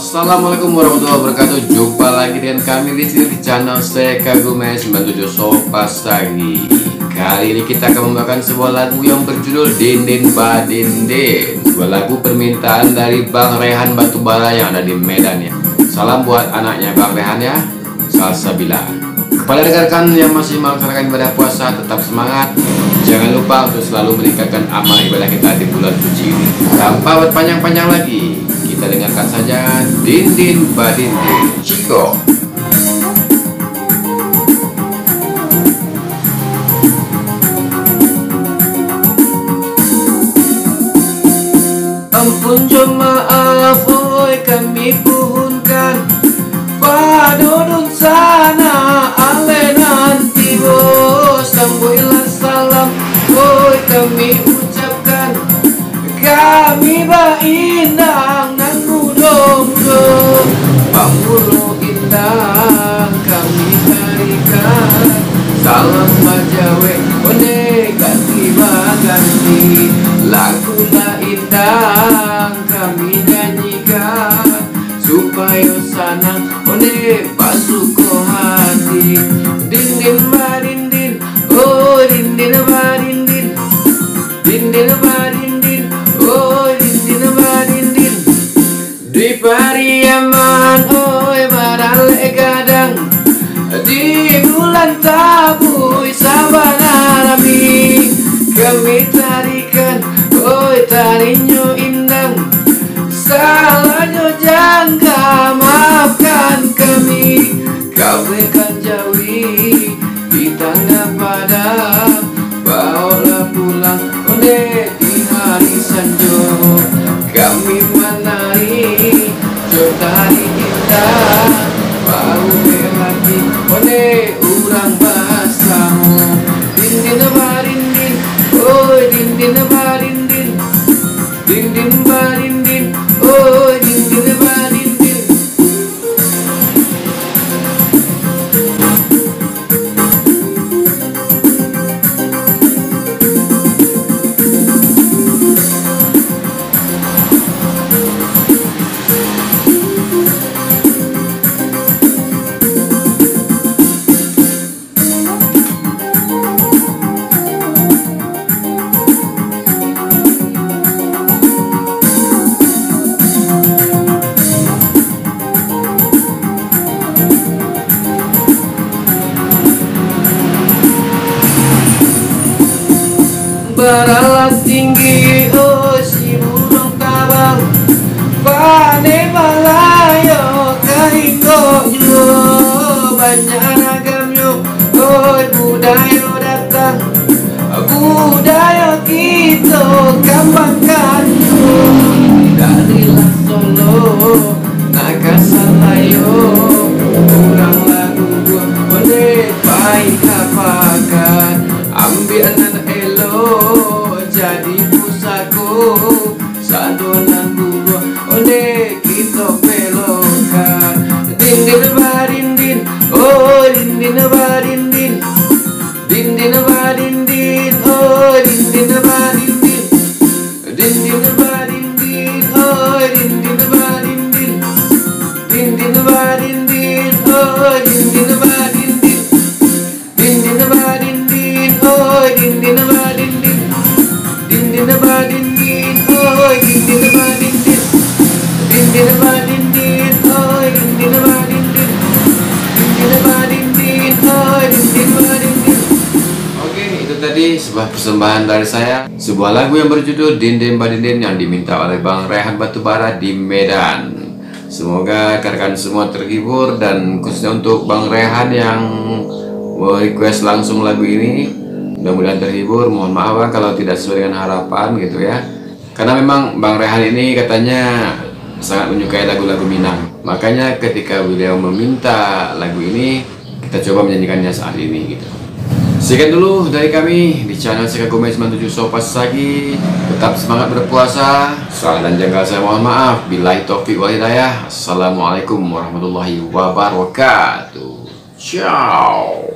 Assalamualaikum warahmatullahi wabarakatuh. Jumpa lagi dengan kami di sini di channel Seka Gumes 97 Sopastagi. Kali ini kita akan membawakan sebuah lagu yang berjudul Dindin Ba Dindin, sebuah lagu permintaan dari Bang Rehan Batubara yang ada di Medan ya. Salam buat anaknya Bang Rehan ya, Salsabila. Kepada rekan-rekan yang masih melaksanakan ibadah puasa, tetap semangat. Jangan lupa untuk selalu meningkatkan amal ibadah kita di bulan suci ini. Tanpa berpanjang-panjang lagi, kita dengarkan saja Dindin Ba Dindin Chico. Ampun jemaah, oi kami puhunkan padodun sana ale nanti bos tambuilah salam, oi kami ucapkan kami ba indang nan mudo-mudo pamuro indang kami tarikan salam majawe one ganti ganti lagu la indang kami nyanyikan supaya sanang one pasuko hati. Dindin ba dindin, oh dindin ba dindin, dindin ba dindin, oh dindin ba dindin. Di Pariaman, oi barale gadang, di bulan Tabuy sabana rami kami tarikan, oi tarinyo indang, salahnya jangka maafkan kami. Kawekan jawi di tangga padam, bawalah pulang one di hari sanjo. Kami menari jotari indah, bau berhati one urang basamu. Dindin ba dindin, oh dindin ba dindin, dindin ba dindin, oh dindin ba dindin. Baralas tinggi, oh si burung tabang, pane malayo kahinggo yo, banyak ragamnya, oh budaya datang, budaya kita kembangkan yo. Darilah Solo, Nakasalayo, kurang lagu gua, boleh baik apakan, ambil anak jadi pusako sadonan buah one kita belokan. Dindin ba dindin, oh dindin ba dindin, dindin ba dindin, oh dindin ba dindin, dindin ba dindin, oh dindin ba dindin, dindin ba dindin, oh dindin ba dindin, dindin ba dindin, oh dindin ba dindin. Dindin ba dindin, oh dindin ba dindin, dindin ba dindin, oh dindin ba dindin, dindin ba dindin, oh dindin ba dindin. Oke, itu tadi sebuah persembahan dari saya, sebuah lagu yang berjudul Dindin Ba Dindin yang diminta oleh Bang Rehan Batubara di Medan. Semoga rekan-rekan semua terhibur, dan khususnya untuk Bang Rehan yang request langsung lagu ini, mudah-mudahan terhibur. Mohon maaf Bang kalau tidak sesuai dengan harapan gitu ya, karena memang Bang Rehan ini katanya sangat menyukai lagu-lagu Minang. Makanya ketika beliau meminta lagu ini, kita coba menyanyikannya saat ini gitu. Sekian dulu dari kami di channel Seka Gumes 97 Sopastagi. Tetap semangat berpuasa. Salah dan janggal saya mohon maaf. Billahi taufiq wal hidayah. Assalamualaikum warahmatullahi wabarakatuh. Ciao.